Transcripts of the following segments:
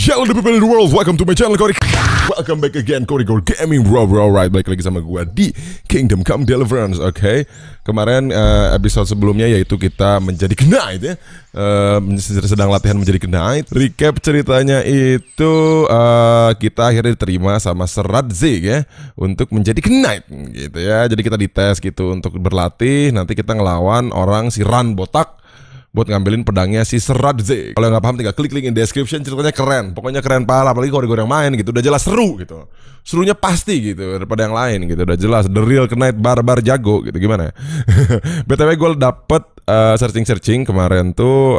Hello the people in the world, welcome to my channel Qory. Welcome back again, Qorygore Gaming bro. Right, balik lagi sama gua di Kingdom Come Deliverance. Oke. Kemarin episode sebelumnya yaitu kita menjadi knight ya, sedang latihan menjadi knight. Recap ceritanya itu kita akhirnya diterima sama Assasin ya untuk menjadi knight gitu ya. Jadi kita dites gitu untuk berlatih. Nanti kita ngelawan orang si Ran botak buat ngambilin pedangnya si Assasin. Kalau nggak paham tinggal klik link in description. Ceritanya keren, pokoknya keren parah. Apalagi Qorygore yang main gitu, udah jelas seru gitu. Serunya pasti gitu daripada yang lain gitu. Udah jelas the real knight barbar jago gitu. Gimana ya? BTW gue dapet searching kemarin tuh,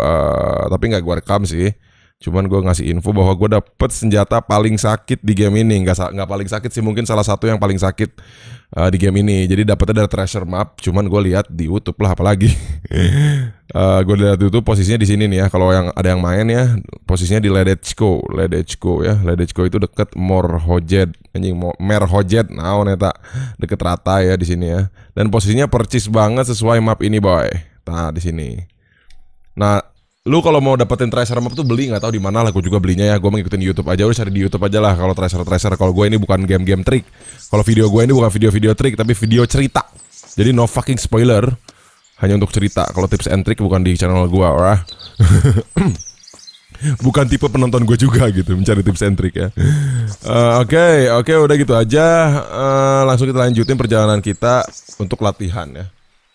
tapi nggak gue rekam sih. Cuman gue ngasih info bahwa gue dapet senjata paling sakit di game ini. Nggak paling sakit sih, mungkin salah satu yang paling sakit di game ini. Jadi dapetnya dari treasure map. Cuman gue lihat di YouTube lah, apalagi. Gue lihat itu posisinya di sini nih ya. Kalau yang ada yang main ya, posisinya di Ledechko ya. Ledechko itu deket Morhojed, Merhojed, naon eta, deket rata ya di sini ya. Dan posisinya percis banget sesuai map ini boy. Nah di sini. Nah, lu kalau mau dapetin treasure map tuh beli, nggak tahu di mana lah. Gue juga belinya ya. Gue ngikutin YouTube aja. Udah cari di YouTube aja lah. Kalau treasure. Kalau gue ini bukan game trik. Kalau video gue ini bukan video trik, tapi video cerita. Jadi no fucking spoiler. Hanya untuk cerita. Kalau tips and trick bukan di channel gue, orang. Bukan tipe penonton gue juga gitu mencari tips and trick ya. Oke, udah gitu aja. Langsung kita lanjutin perjalanan kita untuk latihan ya.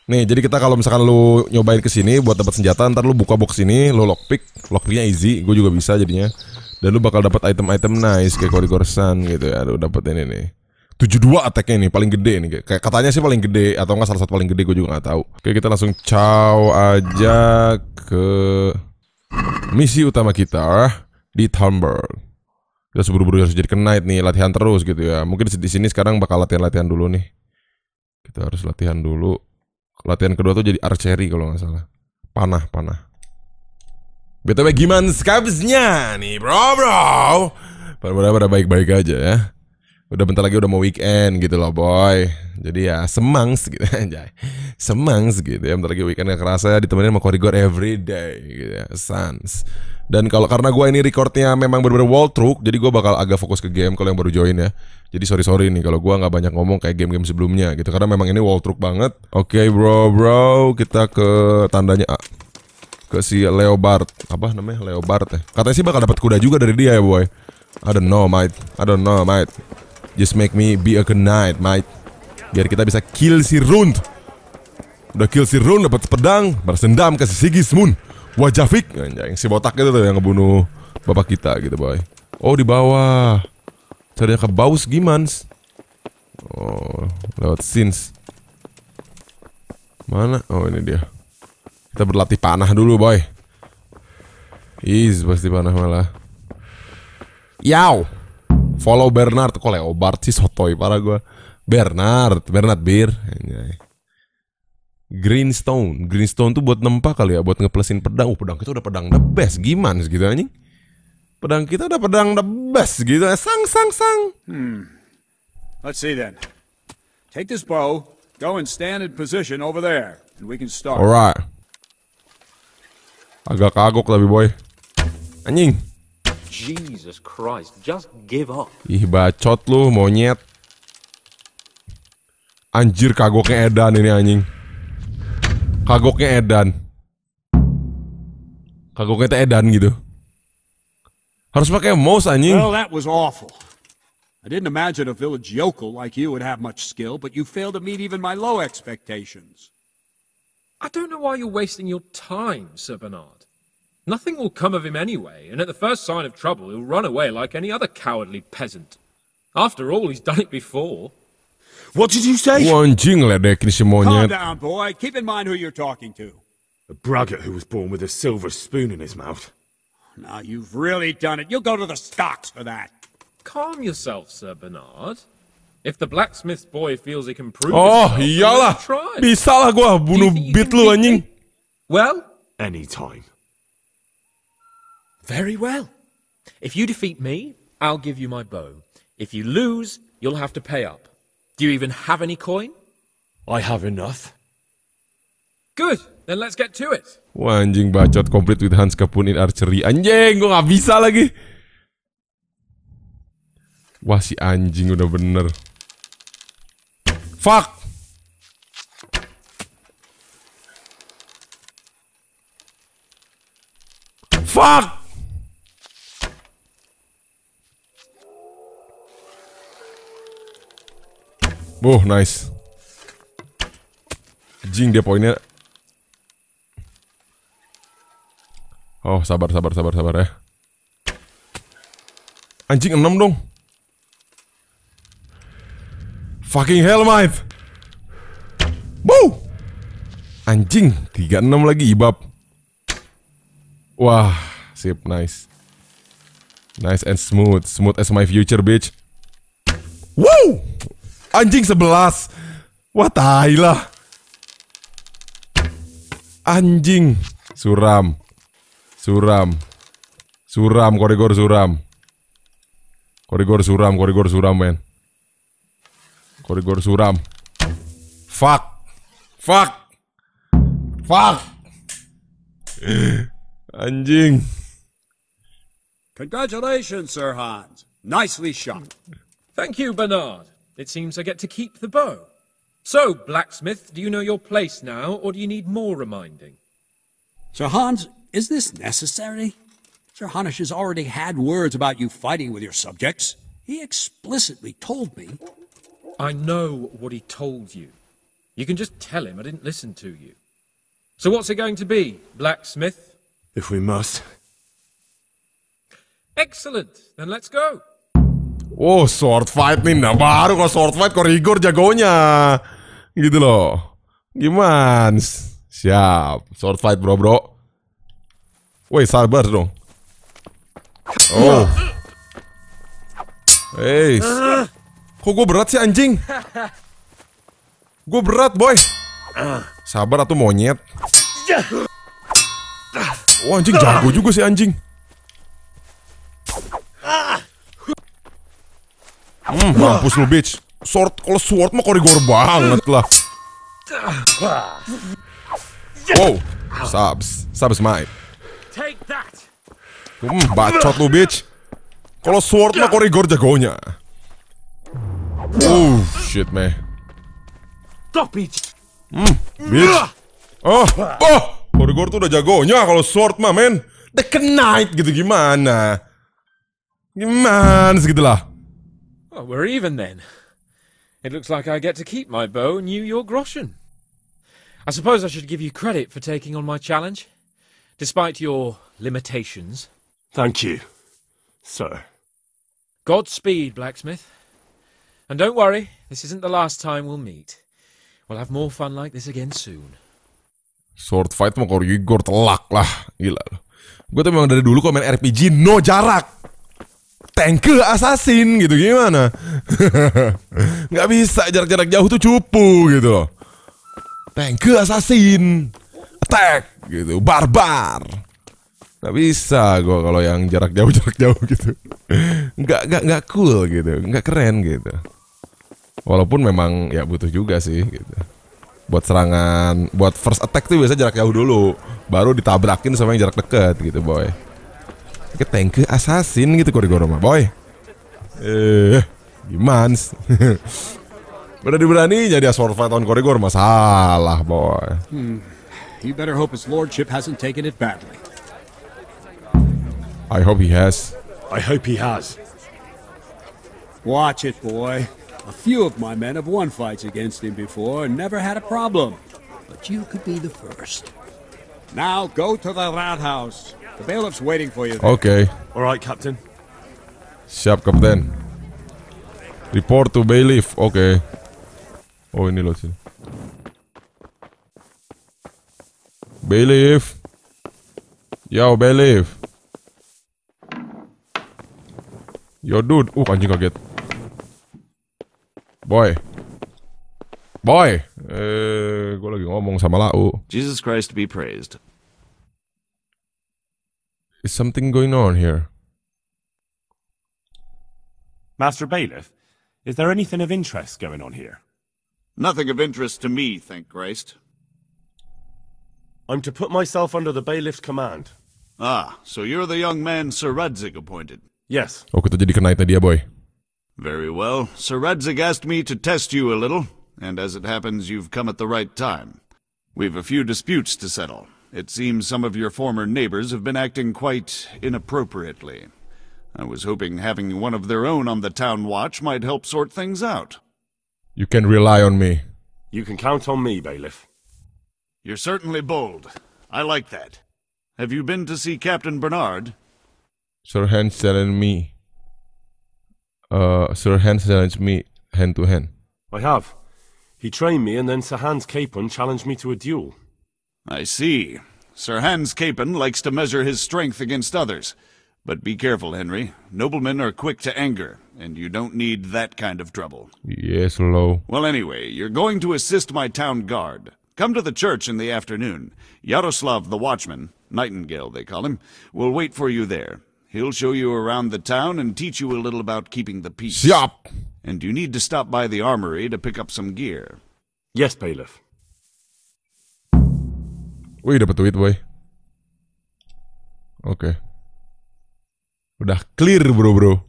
Nih, jadi kita kalau misalkan lu nyobain kesini buat dapat senjata, ntar lu buka box ini, lu lockpicknya easy, gue juga bisa jadinya. Dan lu bakal dapat item-item nice kayak Qorygore Sun gitu ya. Lu dapet ini nih. 72 attack-nya nih, paling gede nih. Kayak katanya sih paling gede, atau enggak salah satu paling gede, gue juga nggak tahu. Oke, kita langsung caw aja ke misi utama kita di Tamberg. Kita seburu-buru harus jadi knight nih, latihan terus gitu ya. Mungkin di sini sekarang bakal latihan dulu nih. Kita harus latihan dulu. Latihan kedua tuh jadi archery kalau nggak salah. Panah. BTW gimana skabsnya nih bro? Pada baik-baik aja ya. Udah bentar lagi udah mau weekend gitu loh boy. Jadi ya semangs gitu aja. Semangs gitu ya. Bentar lagi weekend gak kerasa ditemenin sama Qorygore everyday gitu ya. Sans. Dan karena gue ini recordnya memang bener-bener walkthrough, jadi gue bakal agak fokus ke game kalau yang baru join ya. Jadi sorry nih kalau gue nggak banyak ngomong kayak game-game sebelumnya gitu, karena memang ini walkthrough banget. Oke, bro, kita ke tandanya ke si Leopard. Apa namanya? Leopard ya. Katanya sih bakal dapat kuda juga dari dia ya boy. I don't know mate. Just make me be a knight mate. Biar kita bisa kill si Rund. Udah kill si Rund, dapat pedang, balas dendam ke si Sigismund Wajafik, yang si botak itu tuh yang ngebunuh bapak kita gitu boy. Oh di bawah. Cari ke Baus Gimans. Oh lewat scenes. Mana? Oh ini dia. Kita berlatih panah dulu boy. Pasti panah malah. Yaw. Follow Bernard. Kok Leopard sih, sotoy parah gue. Bernard Bir. Greenstone tuh buat nempa kali ya, buat ngeplesin pedang. Pedang kita udah pedang the best, gimana gitu anjing. Pedang kita udah pedang the best gitu. Sang. Let's see then. Take this bow, go and stand in position over there, and we can start. Alright. Agak kagok tapi boy. Anjing. Jesus Christ, just give up. Ih bacot lu, monyet. Anjir kagoknya edan ini anjing. Kagoknya edan gitu. Harus pakai mouse anjing. Well, that was awful. I didn't imagine a village yokel like you would have much skill, but you failed to meet even my low expectations. I don't know why you're wasting your time, Sir Bernard. Nothing will come of him anyway, and at the first sign of trouble, he'll run away like any other cowardly peasant. After all, he's done it before. What did you say? Anjing ledekin si monyet. Calm down, boy. Keep in mind who you're talking to. A braggart who was born with a silver spoon in his mouth. Now you've really done it. You'll go to the stocks for that. Calm yourself, Sir Bernard. If the blacksmith's boy feels he can prove Oh iyalah, bisa lah gua bunuh beat lu anjing. Well, anytime. Very well. If you defeat me, I'll give you my bow. If you lose, you'll have to pay up. Do you even have any coin? I have enough. Good, then let's get to it. Wah anjing bacot, complete with Hans Kapun in archery. Anjing, gua gak bisa lagi. Wah, si anjing udah bener. Fuck. Fuck. Nice. Anjing dia poinnya. Oh, sabar ya. Anjing 6 dong. Fucking hell, mate. Woo! Anjing 36 lagi ibab. Wah, sip, nice. Nice and smooth. Smooth as my future, bitch. Woo! Anjing 11. Wah, tai lah. Anjing. Suram, Qorygore suram. Qorygore suram, men. Qorygore suram. Fuck. Anjing. Congratulations, Sir Hans. Nicely shot. Thank you, Bernard. It seems I get to keep the bow. So, blacksmith, do you know your place now, or do you need more reminding? Sir Hans, is this necessary? Sir Hanush has already had words about you fighting with your subjects. He explicitly told me. I know what he told you. You can just tell him I didn't listen to you. So what's it going to be, blacksmith? If we must. Excellent. Then let's go. Oh, sword fight nih. Nah, baru kalau sword fight Qorygore jagonya. Gitu loh. Gimana? Siap. Sword fight, bro. Woi, sabar dong. Oh. Hey. Kok gue berat sih, anjing? Gue berat, boy. Sabar atuh monyet. Oh, anjing jago juga sih anjing. Mampus lu, bitch. Kalau sword mah Qorygore banget lah. Wow, subs mate. Take that. Bacot lu, bitch. Kalau sword mah Qorygore jagonya. Oh, shit, man. Stop it. Bitch. Qorygore tuh udah jagonya kalau sword mah, men. The Knight gitu gimana? Gimana segitulah. Oh, we're even then. It looks like I get to keep my bow and you your groschen. I suppose I should give you credit for taking on my challenge, despite your limitations. Thank you, sir. Godspeed, blacksmith. And don't worry, this isn't the last time we'll meet. We'll have more fun like this again soon. Sword fight mah Qorygore telak lah. Gila loh. Gue tuh memang dari dulu kok main RPG no jarak. Tankeh Assasin gitu gimana? Nggak bisa jarak-jarak jauh tuh cupu gitu loh. Tankeh Assasin, attack gitu, barbar. Nggak bisa gue kalau yang jarak jauh gitu. Nggak cool gitu, nggak keren gitu. Walaupun memang ya butuh juga sih gitu. Buat serangan, buat first attack tuh biasa jarak jauh dulu, baru ditabrakin sama yang jarak dekat gitu, boy. Ke Tankeh Assasin gitu Qorygore mah, boy. Gimana? Berani-berani jadi sword fight on Qorygore masalah, boy. You better hope his lordship hasn't taken it badly. I hope he has. I hope he has. Watch it, boy. A few of my men have won fights against him before and never had a problem. But you could be the first. Now go to the Rathaus. The bailiff's waiting for you there. Okay. All right, Captain. Siap, Kapten. Report to bailiff. Okay. Oh, ini loh sini. Bailiff. Yo, bailiff. Yo, dude. Anjing kaget. Boy. Gue lagi ngomong sama Lau. Jesus Christ be praised. Is something going on here? Master Bailiff, is there anything of interest going on here? Nothing of interest to me, thank Christ. I'm to put myself under the bailiff's command. Ah, so you're the young man Sir Radzig appointed. Yes. Oh, kita jadi knight dia, boy. Very well. Sir Radzig asked me to test you a little, and as it happens, you've come at the right time. We've a few disputes to settle. It seems some of your former neighbors have been acting quite inappropriately. I was hoping having one of their own on the town watch might help sort things out. You can rely on me. You can count on me, Bailiff. You're certainly bold. I like that. Have you been to see Captain Bernard? Sir Hans challenged me. Sir Hans challenged me hand to hand. I have. He trained me, and then Sir Hans Capon challenged me to a duel. I see. Sir Hans Capon likes to measure his strength against others. But be careful, Henry. Noblemen are quick to anger, and you don't need that kind of trouble. Yes, hello. Well, anyway, you're going to assist my town guard. Come to the church in the afternoon. Yaroslav the watchman, Nightingale they call him, will wait for you there. He'll show you around the town and teach you a little about keeping the peace. Siap. And you need to stop by the armory to pick up some gear. Yes, Bailiff. Wih, dapat duit, boy. Oke. Udah clear, bro.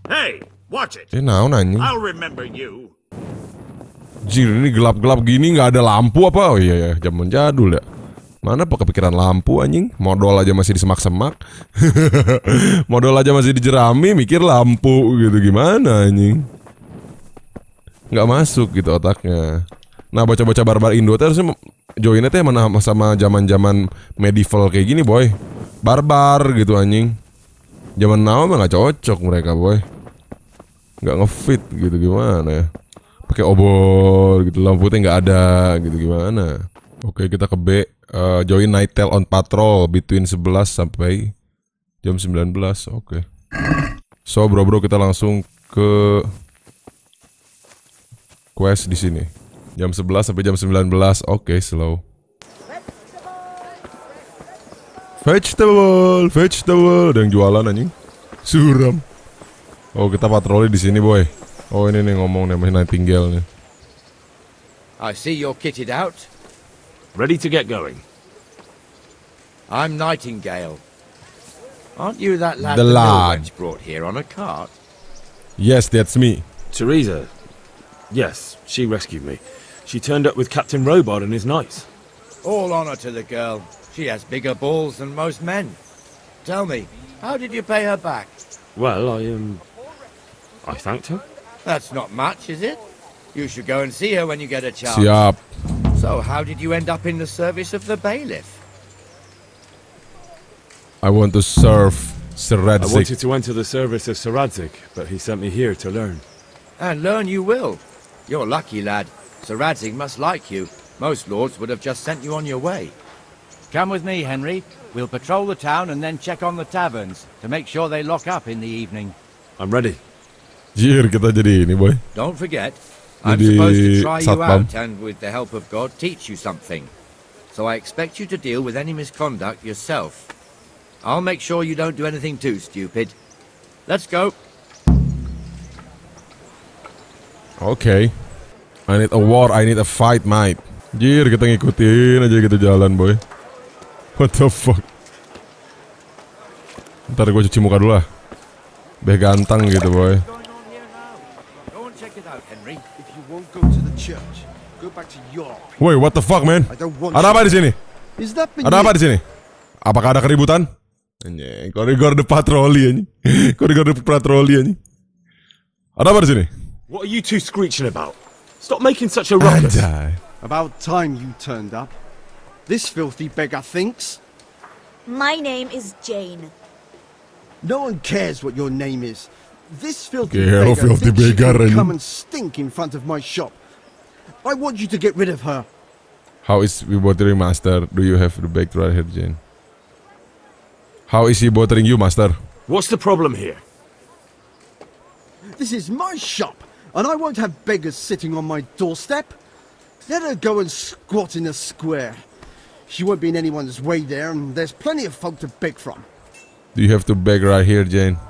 Hey, watch it. Naon anjing. I'll remember you. Jir, ini gelap-gelap gini nggak ada lampu apa? Oh iya ya, zaman jadul ya. Mana kepikiran lampu anjing? Modal aja masih di semak-semak. Modal aja masih di jerami, mikir lampu gitu gimana anjing? Nggak masuk gitu otaknya. Nah, baca-baca barbar Indo tuh harusnya joinnya teh mana sama zaman-zaman medieval kayak gini, boy. Barbar gitu anjing. Zaman now mah nggak cocok mereka, boy. Nggak ngefit gitu gimana ya? Pakai obor gitu, lampu teh nggak ada gitu gimana? Oke, kita ke B. Join Nightail on patrol between 11 sampai jam 19. Oke. So bro kita langsung ke quest di sini. Jam 11 sampai jam 19. Oke, slow. Vegetable. Ada yang jualan anjing. Suram. Oh, kita patroli di sini, boy. Oh, ini nih ngomong namanya Nightingale nih. I see you're kitted out. Ready to get going. I'm Nightingale. Aren't you that lad The the lad. Millwench brought here on a cart? Yes, that's me. Teresa. Yes, she rescued me. She turned up with Captain Robard and his knights. All honor to the girl. She has bigger balls than most men. Tell me, how did you pay her back? Well, I thanked her. That's not much, is it? You should go and see her when you get a chance. Siap. So, how did you end up in the service of the bailiff? I want to serve Sir I Radzig. wanted to enter the service of Sir Radzig, but he sent me here to learn. And learn you will. You're lucky, lad. Sir Radzig must like you. Most lords would have just sent you on your way. Come with me, Henry. We'll patrol the town and then check on the taverns to make sure they lock up in the evening. I'm ready. Jir, kita jadi ini, boy. Don't forget, I'm Jadi supposed to try you satpam. out and, with the help of God, teach you something. So I expect you to deal with any misconduct yourself. I'll make sure you don't do anything too stupid. Let's go. Okay. I need a war, I need a fight, mate. Jir, kita ngikutin aja gitu jalan, boy. What the fuck? Ntar gue cuci muka dulu lah. Biar ganteng gitu, boy. Go and check it out, Henry. If you won't go to the church, go back to York. Woi, what the fuck, man? I don't want Ada apa di sini? Is that Ada apa di sini? Apakah ada keributan? Anjing, Qorygore the patroli anjing. Qorygore the patroli anjing. Ada apa di sini? What are you two screeching about? Stop making such a ruckus. Anjay. About time you turned up. This filthy beggar thinks. My name is Jane. No one cares what your name is. This filthy Hello, beggar filthy thinks she beggar, can and- come and stink in front of my shop. I want you to get rid of her. How is we bothering, master? Do you have the bag right here, Jane? How is he bothering you, master? What's the problem here? This is my shop, and I won't have beggars sitting on my doorstep. Let her go and squat in a square. She won't be in anyone's way there, and there's plenty of folk to beg from. Do you have to beg right here, Jane?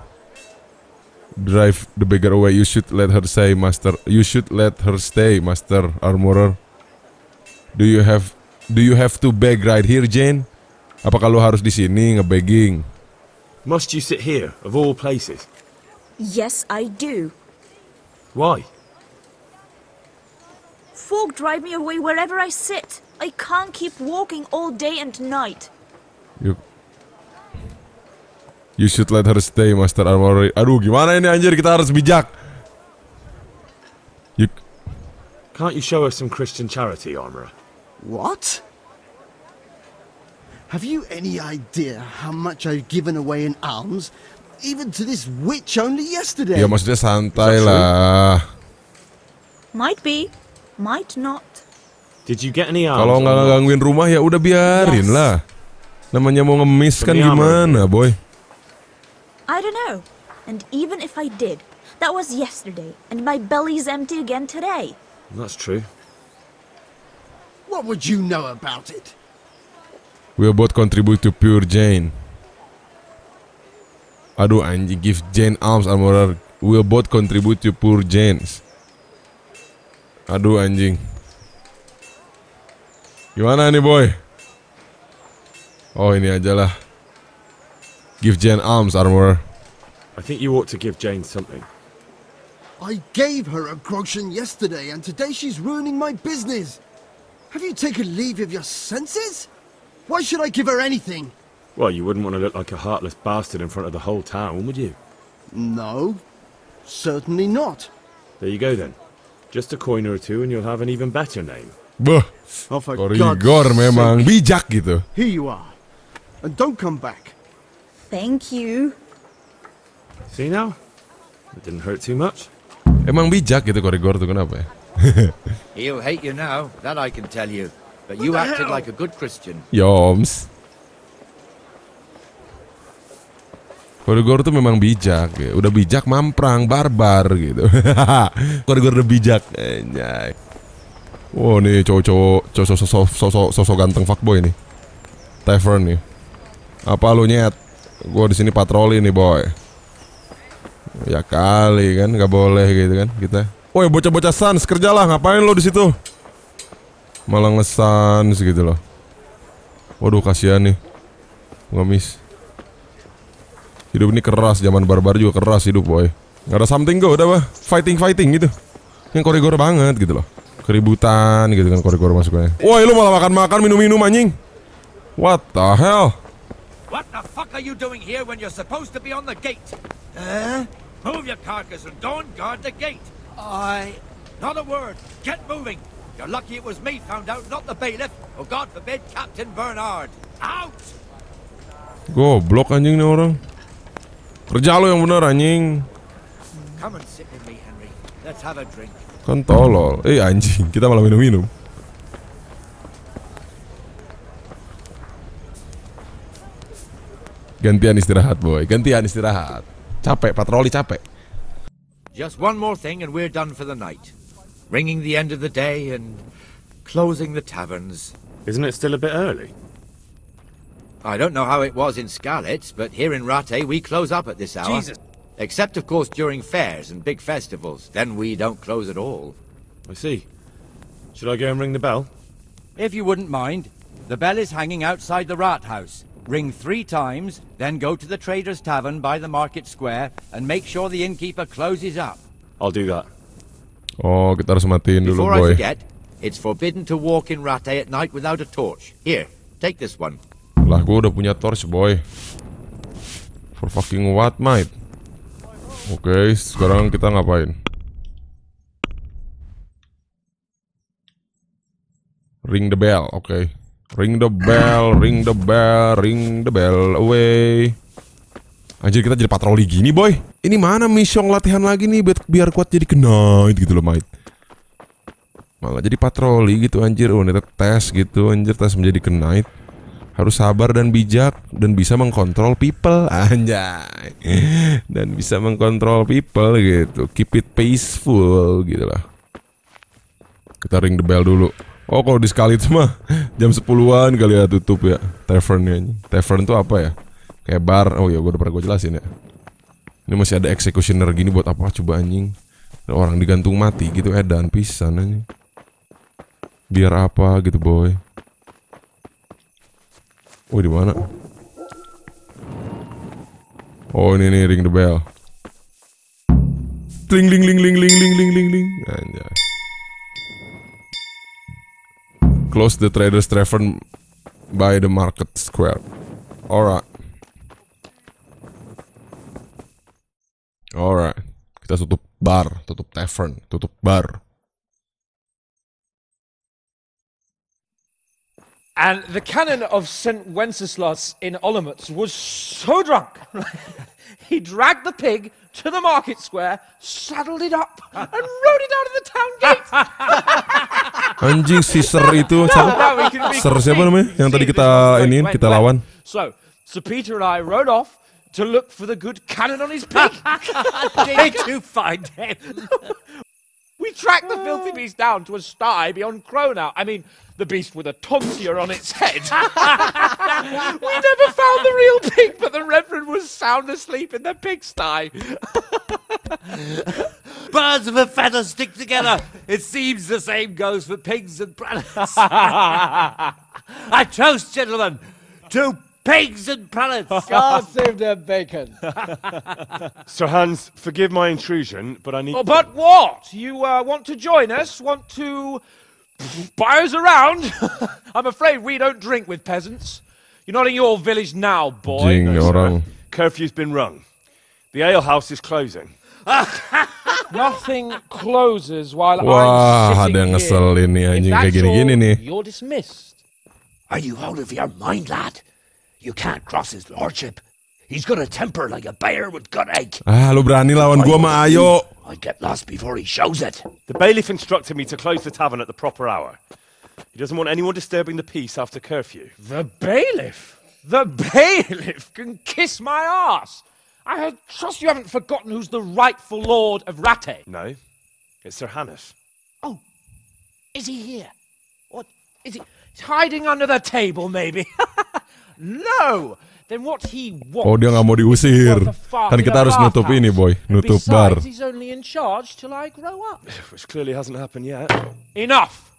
Drive the beggar away. You should let her stay, master. You should let her stay, master armorer. Do you have to beg right here, Jane? Apa kalau harus di sini ngebegging? Must you sit here, of all places? Yes, I do. Why? Folk drive me away wherever I sit. I can't keep walking all day and night. You should let her stay, Master Armorer. Aduh, gimana ini anjir, kita harus bijak. Can't you show us some Christian charity, Armorer? What? Have you any idea how much I've given away in alms, even to this witch only yesterday? Ya maksudnya santai lah. Might be, might not. Did you get any alms? Kalau nggak gangguin rumah ya udah biarin lah. Namanya mau ngemis kan gimana, boy? I don't know. And even if I did, that was yesterday, and my belly's empty again today. That's true. What would you know about it? We'll both contribute to pure Jane. Aduh anjing, give Jane alms, Armorer. We'll both contribute to poor Janes. Aduh anjing. Gimana nih, boy? Oh, ini aja lah. Give Jane alms, Armorer. I think you ought to give Jane something. I gave her a groschen yesterday, and today she's ruining my business. Have you taken leave of your senses? Why should I give her anything? Well, you wouldn't want to look like a heartless bastard in front of the whole town, would you? No, certainly not. There you go then. Just a coin or two and you'll have an even better name. Buh, Oh, for Qorygore God's memang sake. bijak gitu. Here you are. And don't come back. Thank you. See now? It didn't hurt too much. Emang bijak gitu Qorygore tuh, kenapa ya? He'll hate you now, that I can tell you. But you acted like a good Christian. Yoms. Qorygore tuh memang bijak ya. Udah bijak Mamprang, barbar gitu. Qorygore udah bijak. Anjay. Wow, nih cowok-cowok sosok ganteng fuckboy nih. Tavern nih. Apa lu nyet? Gua di sini patroli nih, boy. Ya kali kan, nggak boleh gitu kan kita. Woi, bocah-bocah sans, kerjalah, ngapain lo di situ? Malah ngesans gitu loh. Waduh, kasihan nih. Ngemis. Hidup ini keras, zaman barbar juga keras hidup, boy. Nggak ada something go, udah bah, fighting gitu. Yang Qorygore banget gitu loh. Keributan gitu kan Qorygore masuknya. Woi, lu malah makan-makan, minum-minum anjing. What the hell? What the fuck are you doing here when you're supposed to be on the gate? Move your carcass and don't guard the gate. Not a word. Get moving. You're lucky it was me found out, not the bailiff. Or God forbid, Captain Bernard. Out! Goblok anjing nih orang. Kerja lo yang bener anjing. Come and sit with me, Henry. Let's have a drink. Kan tolol. Anjing, kita malah minum-minum. Gantian istirahat, boy. Gantian istirahat. Capek, patroli capek. Just one more thing and we're done for the night. Ringing the end of the day and closing the taverns. Isn't it still a bit early? I don't know how it was in Skalitz, but here in Rattay we close up at this hour. Jesus. Except, of course, during fairs and big festivals. Then we don't close at all. I see. Should I go and ring the bell? If you wouldn't mind, the bell is hanging outside the Rathouse. Ring 3 times, then go to the Trader's Tavern by the Market Square and make sure the innkeeper closes up. I'll do that. Oh, kita harus matiin dulu, Before boy. I forget, it's forbidden to walk in Rattay at night without a torch. Here, take this one. Lah, gue udah punya torch, boy. For fucking what, mate? Oke, sekarang kita ngapain? Ring the bell, oke. Ring the bell, ring the bell, ring the bell away. Anjir, kita jadi patroli gini, boy. Ini mana mission latihan lagi nih biar kuat jadi knight gitu loh, mate. Malah jadi patroli gitu, anjir. Oh, ini tes gitu, anjir, tes menjadi knight. Harus sabar dan bijak dan bisa mengkontrol people, anjay. Dan bisa mengkontrol people gitu. Keep it peaceful gitu lah. Kita ring the bell dulu. Oh, kalau di Skalitz mah jam 10-an kali ya tutup ya tavernnya. Tavern tuh apa ya? Kayak bar. Oh ya, udah pernah gue jelasin ya. Ini masih ada executioner gini buat apa coba anjing? Ada orang digantung mati gitu, edan pisan anjing. Biar apa gitu, boy? Oh, di mana? Oh ini nih ring the bell. Ling ling ling ling ling ling ling ling ling. Anjay. Close the Traders Tavern by the market square. Alright. Alright. Kita tutup bar, tutup tavern, tutup bar. And the canon of St. Wenceslas in Olomouc was so drunk, he dragged the pig to the market square, saddled it up, and rode it out of the town gate. Anjing si Ser itu, Ser siapa namanya? Yang tadi kita iniin, kita lawan. So Peter and I rode off to look for the good canon on his pig. Did you find him? We tracked the filthy beast down to a sty beyond Cronau. I mean, the beast with a tonsure on its head. We never found the real pig, but the Reverend was sound asleep in the pigsty. Birds of a feather stick together. It seems the same goes for pigs and prelates. I toast, gentlemen, to pigs and prelates. God save their bacon. Sir Hans, forgive my intrusion, but I need... Oh, but what? You want to join us? Want to buy us around? I'm afraid we don't drink with peasants. You're not in your village now, boy. No, orang. Curfew's been rung. The alehouse is closing. Nothing closes while Wah, I'm ada yang sitting ngeselin nih here. anjing If kayak that's gini-gini all, nih. You're dismissed. Are you out of your mind, lad? You can't cross his lordship. He's got a temper like a bear with gut ache. Ah, lu berani lawan gua mah ayo. I'd get lost before he shows it. The bailiff instructed me to close the tavern at the proper hour. He doesn't want anyone disturbing the peace after curfew. The bailiff? The bailiff can kiss my arse. I trust you haven't forgotten who's the rightful lord of Rattay. No, it's Sir Hannes. Oh, is he here? What is he? He's hiding under the table, maybe. No. Then what he wants. Oh, dia nggak mau diusir. Kan kita harus nutup ini, boy. Nutup bar. He's only in charge till I grow up. Which clearly hasn't happened yet. Enough.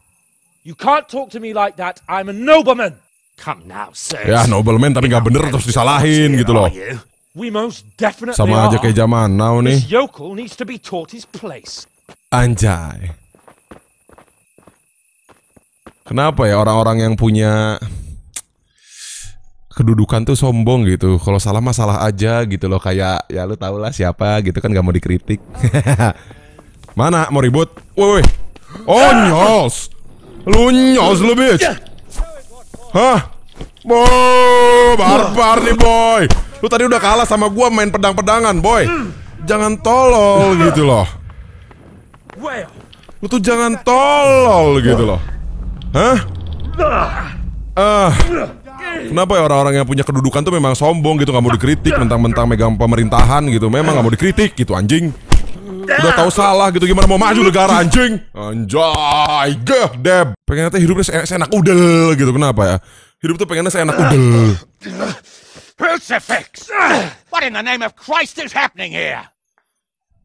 You can't talk to me like that. I'm a nobleman. Come now, sir. Ya, nobleman tapi nggak bener terus disalahin gitu loh. We most definitely Sama aja kayak zaman now nih. This yokel needs to be taught his place. Anjay. Kenapa ya orang-orang yang punya kedudukan tuh sombong gitu. Kalau salah mah salah aja gitu loh. Kayak ya lu tau lah siapa gitu kan, gak mau dikritik. Mana mau ribut? Woi. Oh nyos. Lu nyos lu bitch. Hah? Barbar nih boy. Lu tadi udah kalah sama gua main pedang-pedangan boy. Jangan tolol gitu loh. Lu tuh jangan tolol gitu loh. Hah? Kenapa ya orang-orang yang punya kedudukan tuh memang sombong gitu, nggak mau dikritik, mentang-mentang megang pemerintahan gitu, memang nggak mau dikritik gitu anjing. Udah tahu salah gitu, gimana mau maju negara anjing? Anjay, deb. Pengennya tuh hidupnya seenak udel gitu, kenapa ya? Hidup tuh pengennya seenak udel. Crucifix! What in the name of Christ is happening here?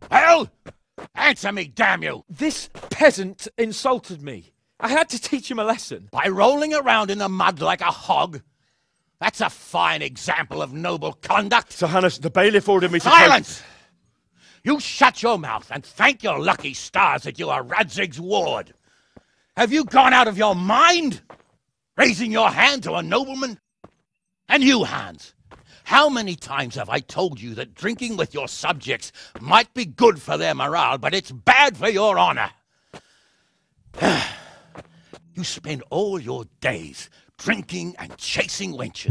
Well, answer me, damn you! This peasant insulted me. I had to teach him a lesson. By rolling around in the mud like a hog? That's a fine example of noble conduct. Sir Hannes, the bailiff ordered me to... Silence! You shut your mouth and thank your lucky stars that you are Radzig's ward. Have you gone out of your mind? Raising your hand to a nobleman? And you, Hans, how many times have I told you that drinking with your subjects might be good for their morale, but it's bad for your honor? You spend all your days drinking and chasing wenches,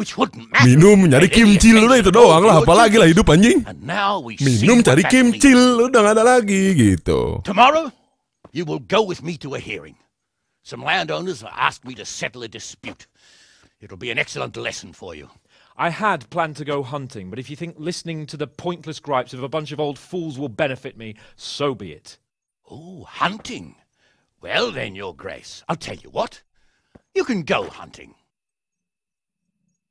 which wouldn't matter. Minum, nyari kimcil, udah itu doang lah, apalagi lah hidup anjing. Minum, cari kimcil, udah gak ada lagi gitu. Tomorrow, you will go with me to a hearing. Some landowners have asked me to settle a dispute. It'll be an excellent lesson for you. I had planned to go hunting, but if you think listening to the pointless gripes of a bunch of old fools will benefit me, so be it. Oh, hunting. Well then, Your Grace, I'll tell you what. You can go hunting.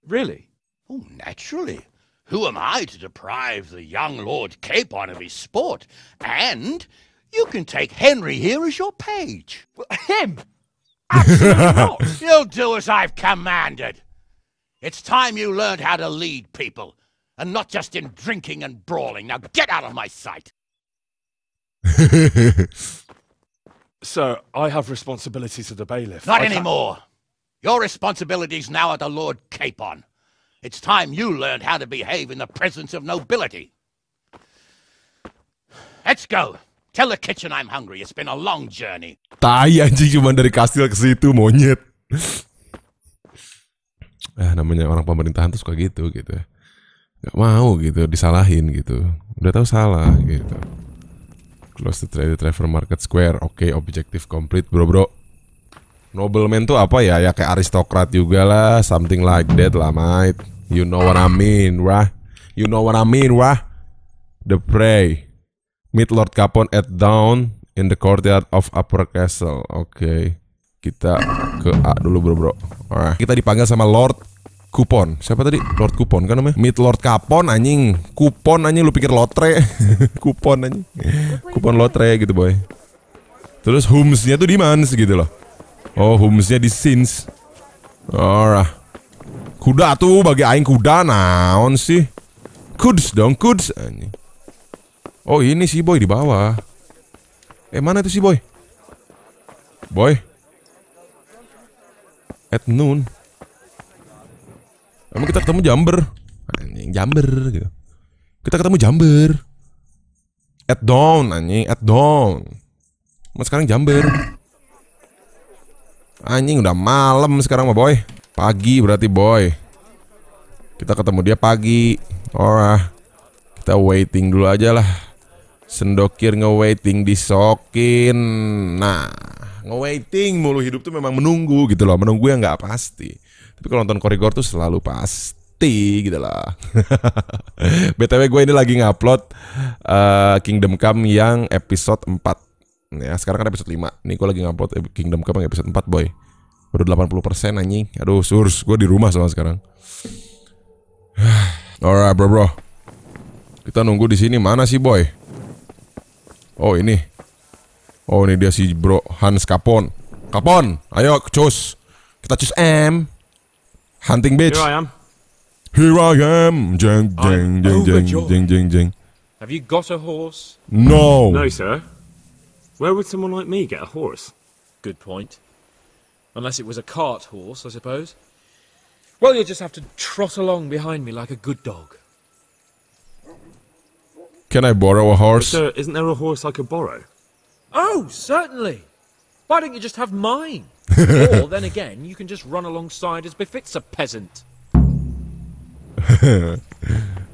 Really? Oh, naturally. Who am I to deprive the young Lord Capon of his sport? And you can take Henry here as your page. Him? Absolutely not. You'll do as I've commanded. It's time you learned how to lead people. and not just in drinking and brawling. Now get out of my sight! Sir, I have responsibilities to the bailiff. Not anymore. Your responsibilities now are to Lord Capon. It's time you learned how to behave in the presence of nobility. Let's go. Tell the kitchen I'm hungry. It's been a long journey. Tai anjing, cuma dari kastil ke situ monyet. Namanya orang pemerintahan tuh suka gitu ya. Gak mau gitu disalahin gitu. Udah tahu salah gitu. Close to Travel Market Square. Oke, objective complete, bro. Nobleman tuh apa ya? Ya kayak aristokrat juga lah, something like that lah, mate. You know what I mean, wah? You know what I mean, wah? The prey. Meet Lord Capon at dawn in the courtyard of Upper Castle. Oke. Kita ke A dulu, bro. Alright. Kita dipanggil sama Lord Kupon. Siapa tadi? Lord Kupon kan namanya? Meet Lord Capon anjing. Kupon anjing, lu pikir lotre. Kupon anjing. Kupon lotre gitu, boy. Terus Humsnya tuh di Mans gitu loh. Oh, Humsnya di Sins. Alright. Kuda tuh bagi aing kuda naon sih? Kuds dong, kuds anjing. Oh, ini si boy di bawah. Mana tuh si boy? Boy. At noon. Emang kita ketemu Jumper. Anjing, Jumper gitu. Kita ketemu Jumper. At dawn anjing, at dawn. Mas sekarang Jumper. Anjing udah malam sekarang mah boy. Pagi berarti boy. Kita ketemu dia pagi. Alright. Kita waiting dulu aja lah. Sendokir nge-waiting disokin. Nah, nge-waiting mulu hidup tuh memang menunggu gitu loh. Menunggu yang gak pasti. Tapi kalau nonton Qorygore tuh selalu pasti gitu lah. BTW gue ini lagi ngupload Kingdom Come yang episode 4. Ya, sekarang kan episode 5. Nih gue lagi ngupload Kingdom Come yang episode 4 boy. Udah 80% anjing. Aduh surs, gue di rumah soalnya sekarang. Alright bro. Kita nunggu di sini. Mana sih boy? Oh ini. Oh ini dia si bro Hans Capon. Capon, ayo cus. Kita cus M. Hunting bitch. Here I am. Here I am. Jeng jeng jeng jeng jeng jeng jeng. Have you got a horse? No. No, sir. Where would someone like me get a horse? Good point. Unless it was a cart horse, I suppose. Well, you'll just have to trot along behind me like a good dog. Can I borrow a horse? But, sir, isn't there a horse I could borrow? Oh, certainly. Why don't you just have mine? Or, then again, you can just run alongside as befits a peasant.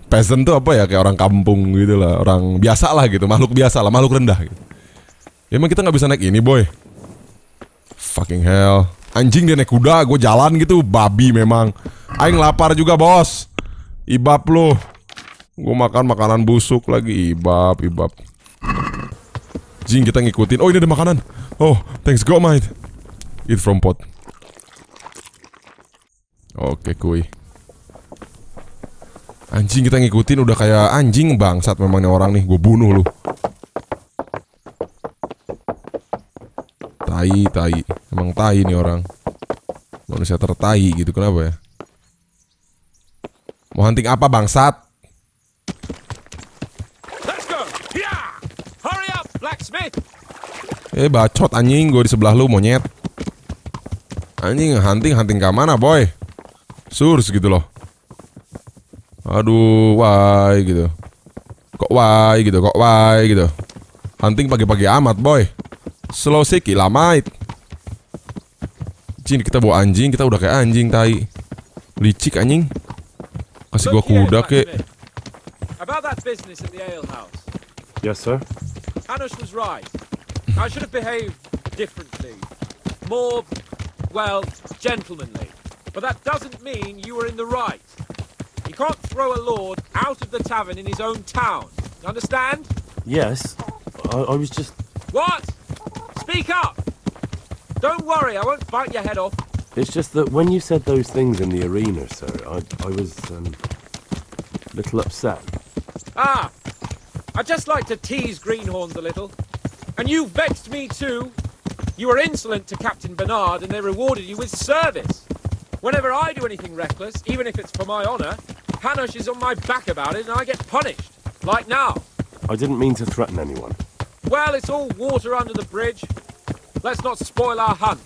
Peasant tuh apa ya? Kayak orang kampung gitu lah. Orang biasa lah gitu. Makhluk biasa lah. Makhluk rendah gitu. Ya emang kita gak bisa naik ini boy. Fucking hell. Anjing dia naik kuda. Gue jalan gitu. Babi memang. Aing lapar juga bos. Ibab lu. Gue makan makanan busuk lagi. Ibab. Jing kita ngikutin. Oh ini ada makanan. Oh thanks go mate. Eat from pot. Oke kuy. Anjing kita ngikutin. Udah kayak anjing bangsat memang nih orang nih. Gue bunuh lu. Tai. Emang tai nih orang. Manusia tertai gitu. Kenapa ya? Mau hunting apa bangsat? Bacot anjing, gue di sebelah lu monyet. Anjing hunting ke mana boy? Surs gitu loh. Aduh, why gitu. Kok why gitu. Hunting pagi-pagi amat boy. Slow siki lah mate. Jin kita bawa anjing, kita udah kayak anjing tai. Licik anjing. Kasih gua kuda kek. About that business at the ale house. Yes, sir. Hanush was right. I should have behaved differently. More, well, gentlemanly. But that doesn't mean you were in the right. You can't throw a lord out of the tavern in his own town. You understand? Yes. I was just... What? Speak up! Don't worry, I won't bite your head off. It's just that when you said those things in the arena, sir, I was, a little upset. Ah! I just like to tease greenhorns a little. And you vexed me too. You were insolent to Captain Bernard and they rewarded you with service. Whenever I do anything reckless, even if it's for my honor, Hanush is on my back about it and I get punished. Like now. I didn't mean to threaten anyone. Well, it's all water under the bridge. Let's not spoil our hunt.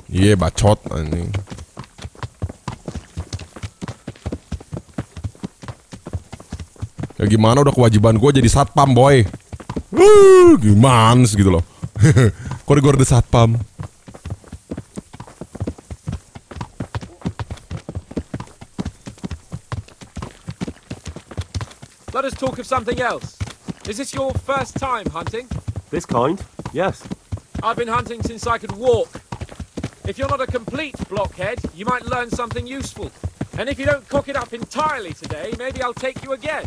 Iya, bacot anjing. Ya gimana, udah kewajiban gue jadi satpam, boy. Gimana gitu loh. Qorygore the satpam. Let us talk of something else. Is this your first time hunting? This kind? Yes. I've been hunting since I could walk. If you're not a complete blockhead, you might learn something useful. And if you don't cook it up entirely today, maybe I'll take you again.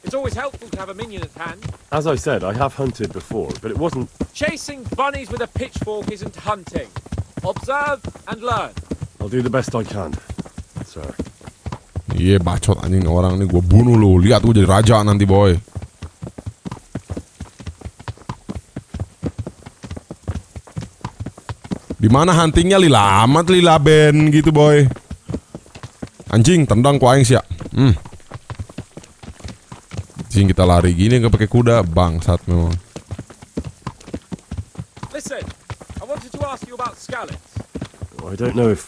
It's always helpful to have a minion at hand. As I said, I have hunted before, but it wasn't... Chasing bunnies with a pitchfork isn't hunting. Observe and learn. I'll do the best I can, sir. Iya, bacot anjing orang ini, gue bunuh lu. Lihat gue jadi raja nanti, boy. Di mana huntingnya lila amat lila ben gitu, boy. Anjing, tendang ku aing sia. Anjing, kita lari gini nggak pakai kuda, bangsat memang. Listen, I wanted to ask you about scallops. I don't know if...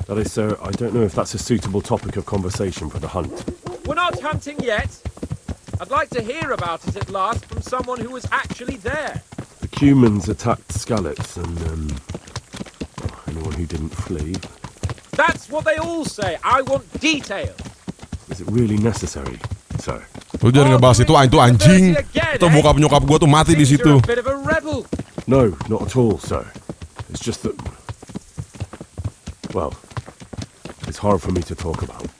that is, sir, I don't know if that's a suitable topic of conversation for the hunt. We're not hunting yet. I'd like to hear about it at last from someone who was actually there. The humans attacked Skallets and, anyone who didn't flee. That's what they all say. I want details. Is it really necessary, sir? Lu jangan ngebahas itu anjing. Itu bokap nyokap gua tuh mati di situ. No, not at all, sir. It's just that... well, it's hard for me to talk about.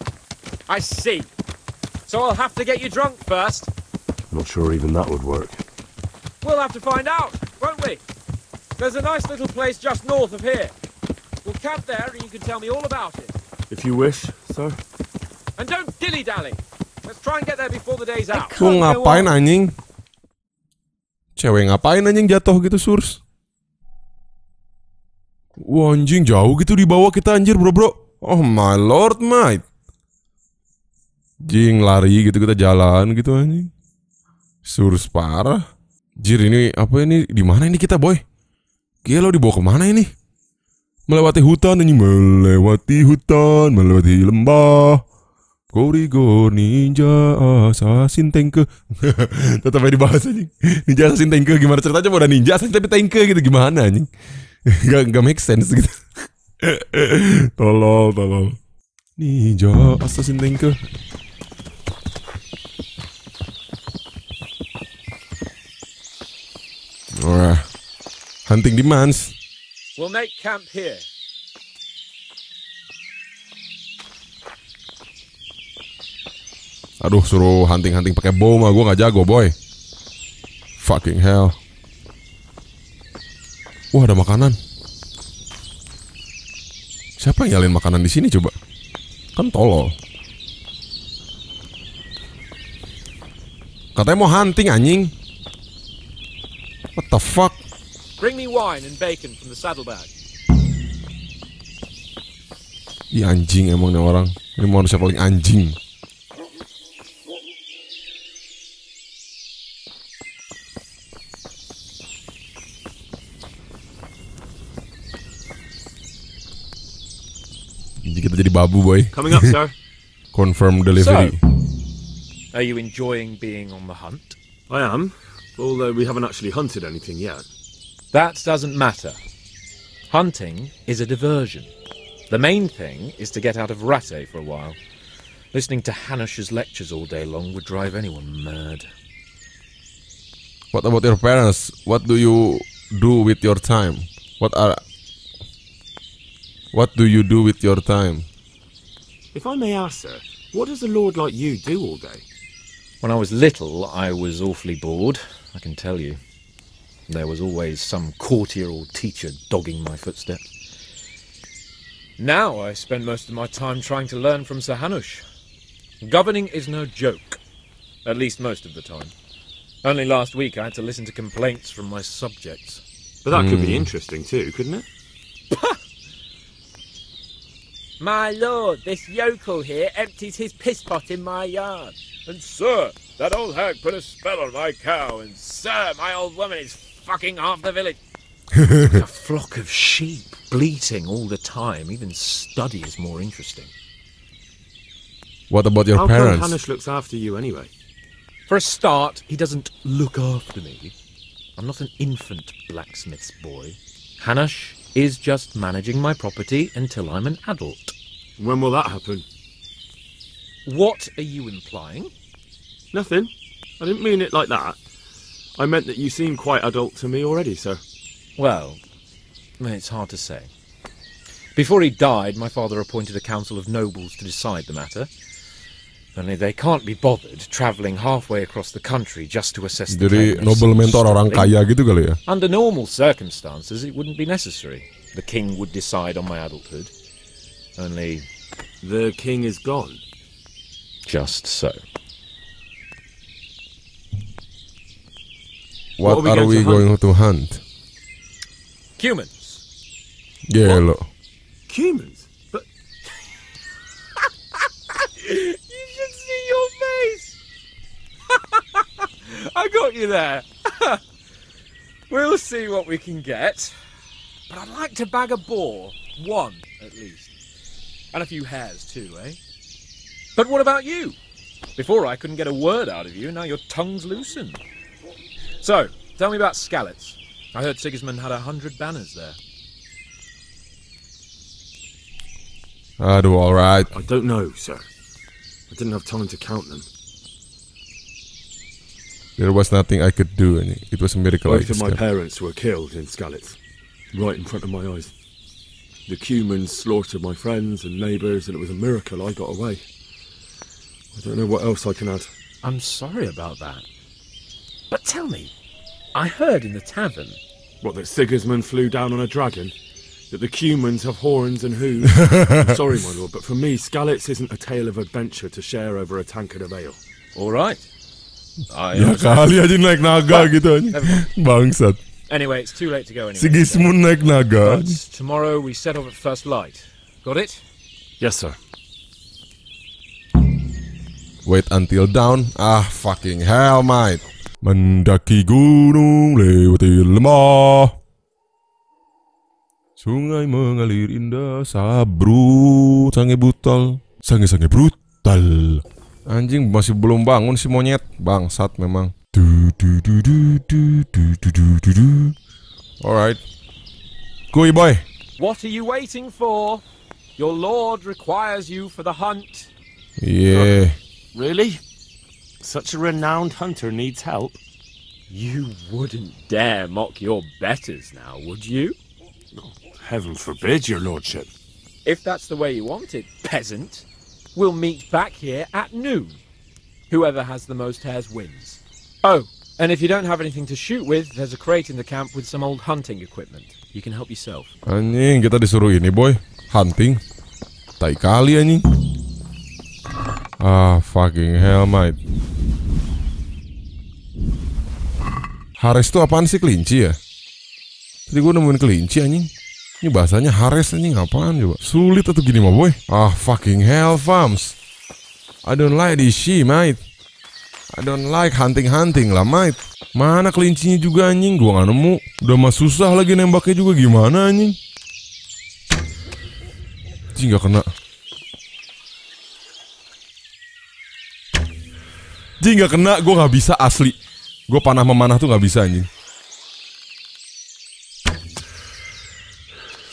I see. So I'll have to get you drunk first. I'm not sure even that would work. We'll have to find out, won't we? There's a nice little place just north of here. We'll camp there and you can tell me all about it. If you wish, sir. And don't dilly-dally. Let's try and get there before the day's out. Lu ngapain anjing? Cewek ngapain anjing jatuh gitu, Surs? Wah, anjing jauh gitu di bawah kita anjir, bro. Oh my lord, mate. Jing lari gitu kita jalan gitu anjing. Surs parah. Jir, ini apa ini? Di mana ini kita, boy? Gila, lo dibawa kemana ini? Melewati hutan anjing, melewati hutan, melewati lembah. Qorygore ninja Assasin Tankeh. Tetap aja dibahas anjing. Ninja Assasin Tankeh gimana ceritanya, udah ninja Assasin tapi Tankeh gitu gimana anjing? Gak make sense gitu. Tolol. Ninja Assasin Tankeh. Alright. Hunting demands. We'll make camp here. Aduh, suruh hunting pakai bow mah gue nggak jago, boy. Fucking hell. Wah, ada makanan. Siapa yang nyalain makanan di sini coba? Kan tolol. Katanya mau hunting anjing. What the fuck? Bring me wine and bacon from the saddlebag. Ih, anjing emang nih orang. Ini manusia paling anjing. Kita jadi babu, boy. Coming up, sir. Confirm delivery. So, are you enjoying being on the hunt? I am, although we haven't actually hunted anything yet. That doesn't matter. Hunting is a diversion. The main thing is to get out of Rattay for a while. Listening to Hanush's lectures all day long would drive anyone mad. What about your parents? What do you do with your time? What do you do with your time? If I may ask, sir, what does a lord like you do all day? When I was little, I was awfully bored, I can tell you. There was always some courtier or teacher dogging my footsteps. Now I spend most of my time trying to learn from Sir Hanush. Governing is no joke, at least most of the time. Only last week I had to listen to complaints from my subjects. But that could be interesting too, couldn't it? My lord, this yokel here empties his piss pot in my yard. And sir, that old hag put a spell on my cow, and Sir, my old woman is fucking half the village. A flock of sheep bleating all the time. Even study is more interesting. What about your How parents? come Hanish looks after you anyway? For a start, he doesn't look after me. I'm not an infant blacksmith's boy. Hanish is just managing my property until I'm an adult. When will that happen? What are you implying? Nothing. I didn't mean it like that. I meant that you seem quite adult to me already, sir. Well, it's hard to say. Before he died, my father appointed a council of nobles to decide the matter. Only they can't be bothered travelling halfway across the country just to assess the Jadi claim of noble mentor someone orang struggling. kaya gitu kali ya? Under normal circumstances, it wouldn't be necessary. The king would decide on my adulthood. Only... The king is gone. Just so. What are we going to hunt? Humans. Yeah, lo. Humans? But... You should see your face. I got you there. We'll see what we can get. But I'd like to bag a boar. One, at least. And a few hares too, eh? But what about you? Before I couldn't get a word out of you, now your tongue's loosened. So, tell me about Skalitz. I heard Sigismund had 100 banners there. Aduh, alright. I don't know, sir. I didn't have time to count them. There was nothing I could do. It was a miracle. Both of my parents were killed in Skalitz, right in front of my eyes. The Cumans slaughtered my friends and neighbours, and it was a miracle I got away. I don't know what else I can add. I'm sorry about that. But tell me, I heard in the tavern... What, that Sigismund flew down on a dragon? That the Cumans have horns and hooves? I'm sorry, my lord, but for me, Skalitz isn't a tale of adventure to share over a tankard of ale. All right. Ya kali aja naik naga gitu aja. Bangsat. Anyway, it's too late to go anyway. Sigismund naik naga. But tomorrow we set off at first light. Got it? Yes, sir. Wait until dawn. Ah, fucking hell, mate. Mendaki gunung, lewati lembah. Sungai mengalir indah, sabru, sange brutal, sange brutal. Anjing masih belum bangun si monyet, bangsat memang. Alright, Qory boy. What are you waiting for? Your lord requires you for the hunt. Yeah. Really? Such a renowned hunter needs help? You wouldn't dare mock your betters now, would you? Heaven forbid, your lordship. If that's the way you want it, peasant, we'll meet back here at noon. Whoever has the most hares wins. Oh, and if you don't have anything to shoot with, there's a crate in the camp with some old hunting equipment. You can help yourself. Anjing, kita disuruh ini boy, hunting. Tai kali anjing. Ah, fucking hell, mate. Hares itu apaan sih, kelinci ya? Tadi gue nemuin kelinci anjing. Ini bahasanya hares anjing apaan coba? Sulit atau gini mah boy? Ah, fucking hell, fams. I don't like this shit, mate. I don't like hunting lah, mate. Mana kelincinya juga anjing? Gua gak nemu. Udah mah susah lagi nembaknya juga, gimana anjing? Anjing gak kena. Anjing gak kena, gue gak bisa asli. Gue panah memanah tuh gak bisa anjing.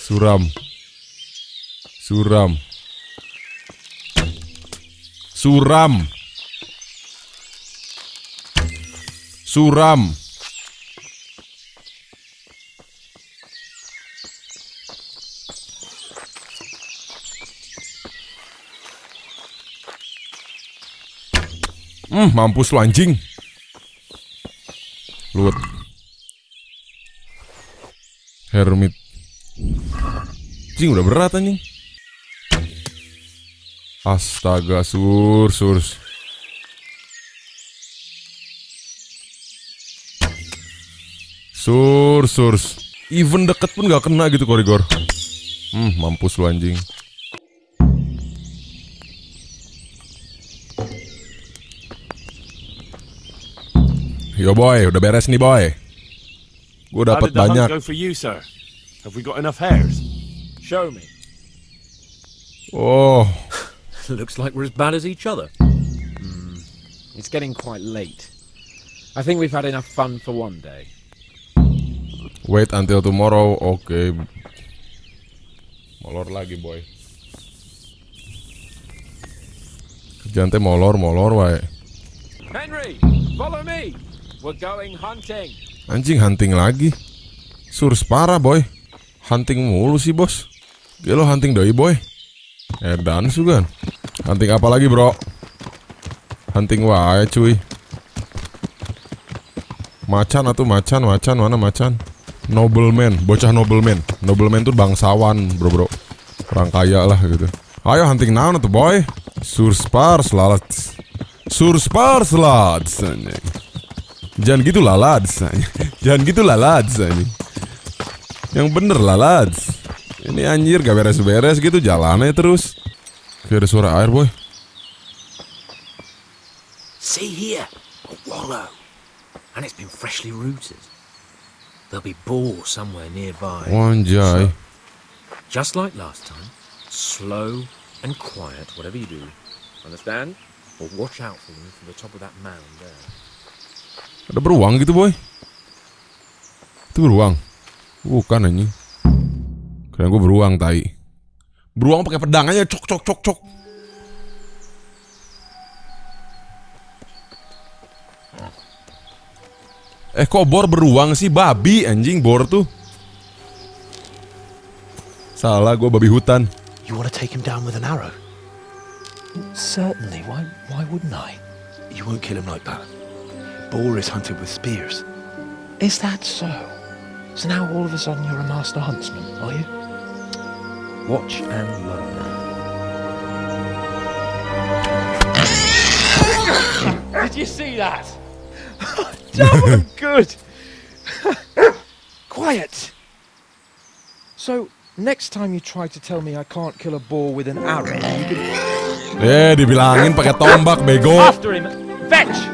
Suram. Suram. Mampus lu anjing. Luwet. Hermit. Anjing udah berat anjing. Astaga, surs. Even deket pun gak kena gitu, Qorygore. Mampus lu anjing. Yo boy, udah beres nih boy. Gue dapat banyak. Go for you, sir. Have we got enough hares? Show me. Oh. Looks like we're as bad as each other. It's getting quite late. I think we've had enough fun for one day. Wait until tomorrow. Oke. Molor lagi boy. Kerjaan teh molor wae. Henry, follow me. We're going hunting. Anjing hunting lagi. Surs parah boy. Hunting mulu sih bos. Gelo hunting doi boy. Edan sugan. Hunting apa lagi bro? Hunting wae cuy. Macan atau macan mana macan? Nobleman, bocah nobleman. Nobleman tuh bangsawan bro. Orang kaya lah gitu. Ayo hunting naon tuh boy. Surspars lalat. Surspars lalat. Jangan gitu lalat. Jangan gitu lalat. Yang bener lalat. Ini anjir gak beres-beres gitu jalannya terus. Kayak ada suara air boy. See here, a wallow. And it's been freshly rooted. There'll be boar somewhere nearby. Wanjay. Just like last time, slow and quiet, whatever you do. Understand? Or watch out for them from the top of that mound there. Ada beruang gitu boy. Itu beruang. Bukan anjing. Kira gue beruang tai. Beruang pakai pedang aja cok. Kok bor beruang sih? Babi anjing bor tuh. Salah gue babi hutan. You want to take him down with an arrow? Certainly. Why wouldn't I? You won't kill him like that. Boar is hunted with spears. Is that so? So now all of a sudden you're a master huntsman, are you? Watch and learn. Did you see that? Damn good. Quiet. So, next time you try to tell me I can't kill a boar with an arrow, you can... dibilangin pakai tombak bego. After him, fetch.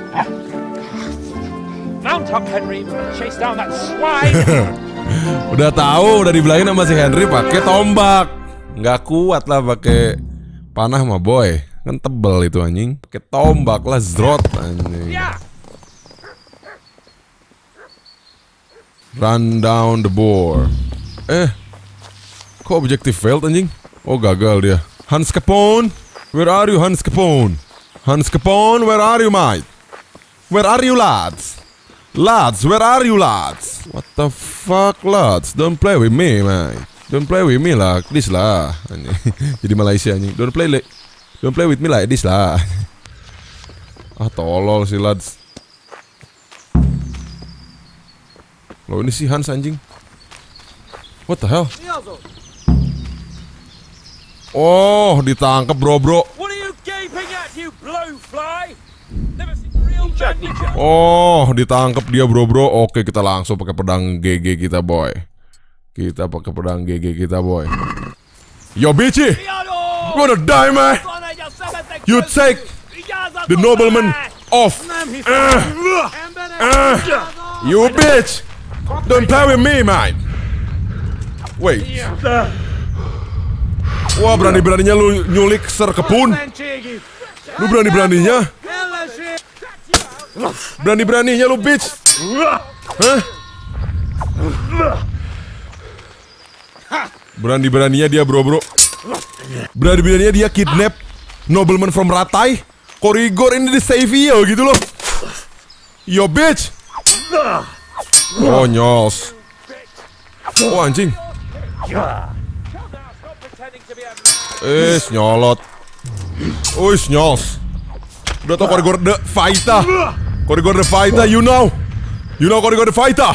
Mount up, Henry. Chase down that swine. Udah tahu, udah dibilangin sama si Henry pakai tombak. Nggak kuat lah pakai panah mah boy. Kan tebel itu anjing. Pakai tombak lah zrot anjing. Run down the boar. Kok objective failed anjing? Oh gagal dia. Hans Capone, where are you Hans Capone? Hans Capone, where are you mate? Where are you lads? Lads, where are you lads? What the fuck lads? Don't play with me mate. Don't play with me lah, please lah. Jadi Malaysia anjing. Don't play with me like this lah. Tolol si lads. Loh ini si Hans anjing. What the hell? Oh, ditangkap bro. What are you gaping at, you blowfly? Never seen real Jack. Oh, ditangkap dia bro. Oke, kita langsung pakai pedang GG kita boy. Kita pakai pedang GG kita boy. Yo bitchy, you wanna die man? You take the nobleman off. You bitch. Don't play with me, man. Wait. Wah, berani-beraninya lu nyulik Sir Kepun. Lu berani-beraninya. Berani-beraninya lu, bitch. Hah? Berani-beraninya dia, bro. Berani-beraninya dia kidnap nobleman from Ratai. Qorygore ini di Savio gitu loh. Yo, bitch. Oh, nyos. Oh, anjing. Nyolot. Nyos. Udah tau Qorygore the Fighter. Qorygore the Fighter, you know. You know Qorygore the Fighter.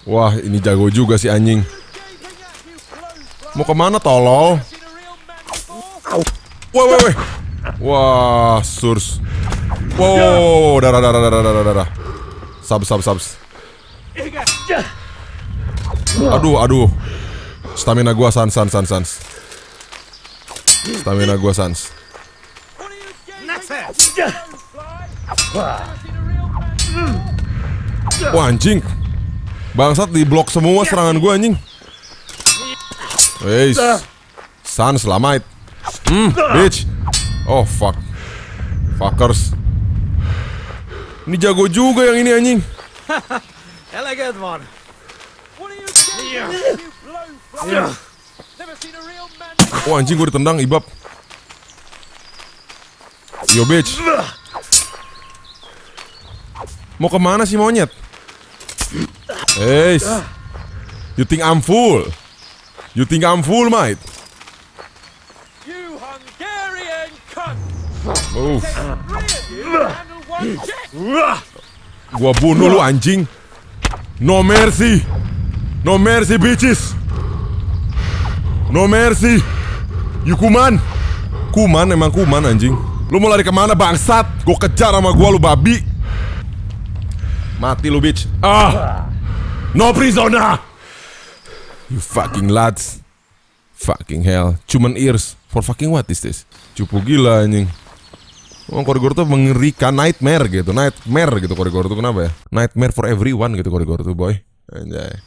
Wah, ini jago juga si anjing. Mau kemana tolol? Woi. Wah, surs. Wow, darah. Subs. Aduh. Stamina gua sans. Stamina gua sans. Wah anjing. Bangsat di blok semua serangan gue anjing. Weis. San selamat. Bitch. Oh fuck. Fuckers. Ini jago juga yang ini anjing. Elegant one. Oh anjing gue ditendang ibab. Yo bitch. Mau kemana sih monyet? Hey, you think I'm full? You think I'm full, mate? You Hungarian cunt! Oh. Gua bunuh lu anjing. No mercy. No mercy bitches. No mercy. You kuman. Kuman emang kuman anjing. Lu mau lari kemana bangsat? Gua kejar sama gua lu babi. Mati lu bitch. No prisoner. You fucking lads. Fucking hell. Cuman ears. For fucking what is this? Cupu gila anjing. Oh, Qorygore tuh mengerikan, nightmare gitu. Nightmare gitu Qorygore tuh kenapa ya? Nightmare for everyone gitu Qorygore tuh boy. Anjay.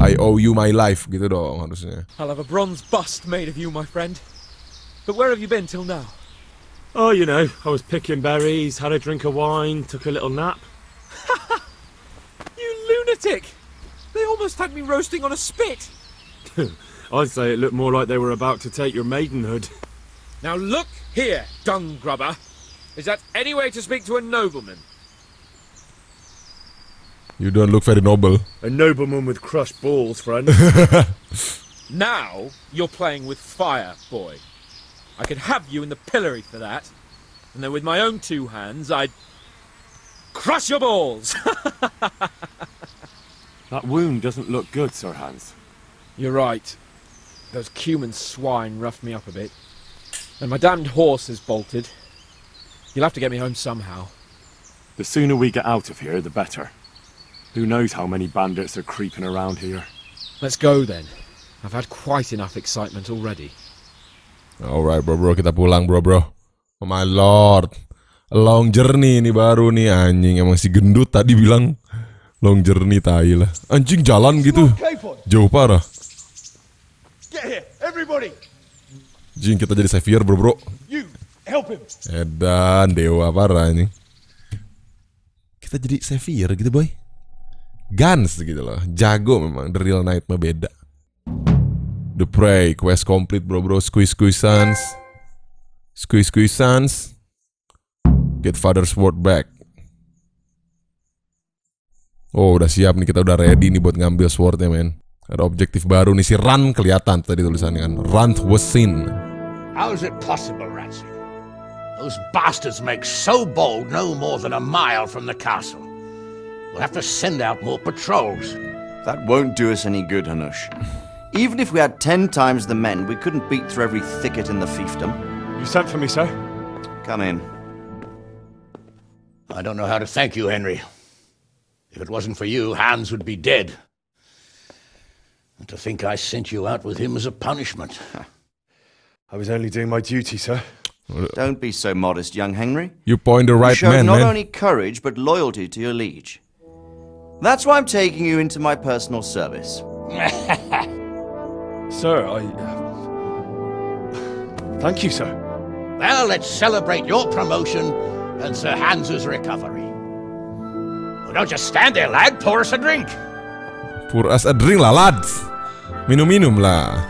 I owe you my life gitu dong harusnya. I'll have a bronze bust made of you, my friend. But where have you been till now? Oh, you know, I was picking berries, had a drink of wine, took a little nap. You lunatic! They almost had me roasting on a spit. I'd say it looked more like they were about to take your maidenhood. Now look here, dung grubber. Is that any way to speak to a nobleman? You don't look very noble. A nobleman with crushed balls, friend. Now you're playing with fire, boy. I could have you in the pillory for that. And then with my own two hands, I'd crush your balls. That wound doesn't look good, Sir Hans. You're right. Those cumin swine roughed me up a bit. And my damned horse is bolted. You'll have to get me home somehow. The sooner we get out of here, the better. Who knows how many bandits are creeping around here. Let's go then. I've had quite enough excitement already. Alright bro, kita pulang bro. Oh my lord. A long journey ini baru nih anjing. Emang si gendut tadi bilang long journey tai lah. Anjing jalan gitu. Jauh parah. Get here, everybody. Anjing kita jadi savior bro. You help him. Edan dewa parah anjing. Kita jadi savior gitu boy. Guns gitu loh. Jago memang. The real knight mah beda. The Prey, quest complete bro. Squeeze sons. Get father's sword back. Oh udah siap nih, kita udah ready nih buat ngambil swordnya men. Ada objektif baru nih, si Run kelihatan tadi tulisannya kan. Run was seen. How is it possible, Ransik? Those bastards make so bold no more than a mile from the castle. We'll have to send out more patrols. That won't do us any good, Hanush. Even if we had 10 times the men, we couldn't beat through every thicket in the fiefdom. You sent for me, sir? Come in. I don't know how to thank you, Henry. If it wasn't for you, Hans would be dead. And to think I sent you out with him as a punishment. I was only doing my duty, sir. Don't be so modest, young Henry. You point the right man, man, not only courage, but loyalty to your liege. That's why I'm taking you into my personal service. Sir, thank you, sir. Well, let's celebrate your promotion and Sir Hans's recovery. Well, don't just stand there, lad. Pour us a drink. Pour us a drink lah, lads. Minum-minum lah.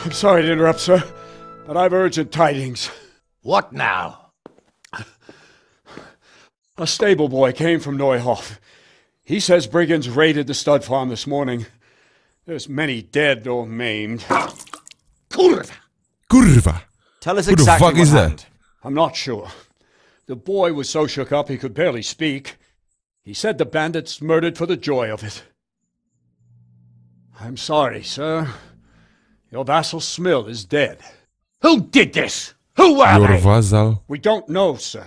I'm sorry to interrupt, sir, but I've urgent tidings. What now? A stable boy came from Neuhof. He says brigands raided the stud farm this morning. There's many dead or maimed. Kurva. Tell us Who the exactly fuck what is happened. that? I'm not sure. The boy was so shook up he could barely speak. He said the bandits murdered for the joy of it. I'm sorry, sir. Your vassal Smill is dead. Who did this? Who were Your they? vassal. We don't know, sir.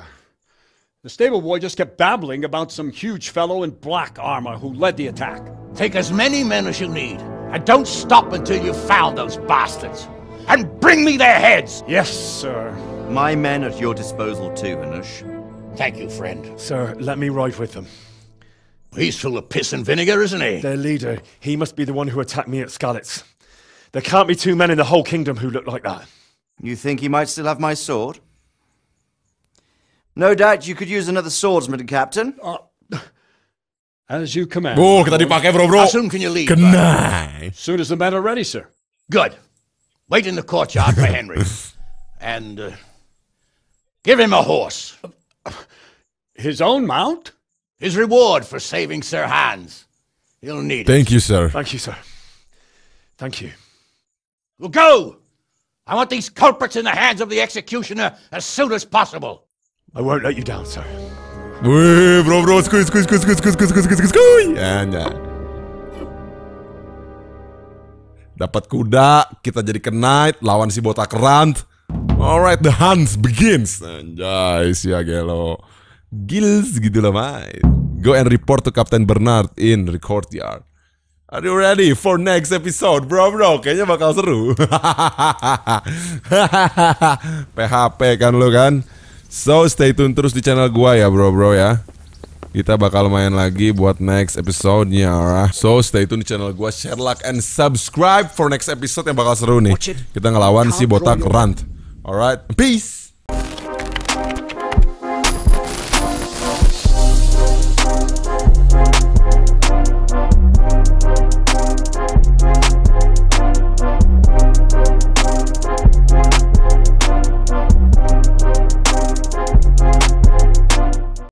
The stable boy just kept babbling about some huge fellow in black armor who led the attack. Take as many men as you need, and don't stop until you've found those bastards. And bring me their heads! Yes, sir. My men at your disposal too, Hanush. Thank you, friend. Sir, let me ride with them. He's full of piss and vinegar, isn't he? Their leader, he must be the one who attacked me at Skalitz. There can't be 2 men in the whole kingdom who look like that. You think he might still have my sword? No doubt you could use another swordsman, Captain. As you command. Oh, kita dipakai, bro. How soon can you leave? Kena. Soon as the men are ready, sir. Good. Wait in the courtyard for Henry. And give him a horse. His own mount? His reward for saving Sir Hans. He'll need it. Thank you, sir. Thank you, sir. Thank you. Well, go! I want these culprits in the hands of the executioner as soon as possible. I won't let you down, sir. Wih, bro, skuy. Dapat kuda, kita jadi knight, lawan si botak rant. Alright, the hunt begins. Anjay, ya gelo. Gils gitu lah, mate. Go and report to Captain Bernard in the courtyard. Are you ready for next episode, bro? Kayaknya bakal seru. PHP kan lo kan? So stay tune terus di channel gua ya, bro ya. Kita bakal main lagi buat next episode-nya, alright? So stay tune di channel gua, share, like, and subscribe for next episode yang bakal seru nih. Kita ngelawan si botak rant. Alright, peace.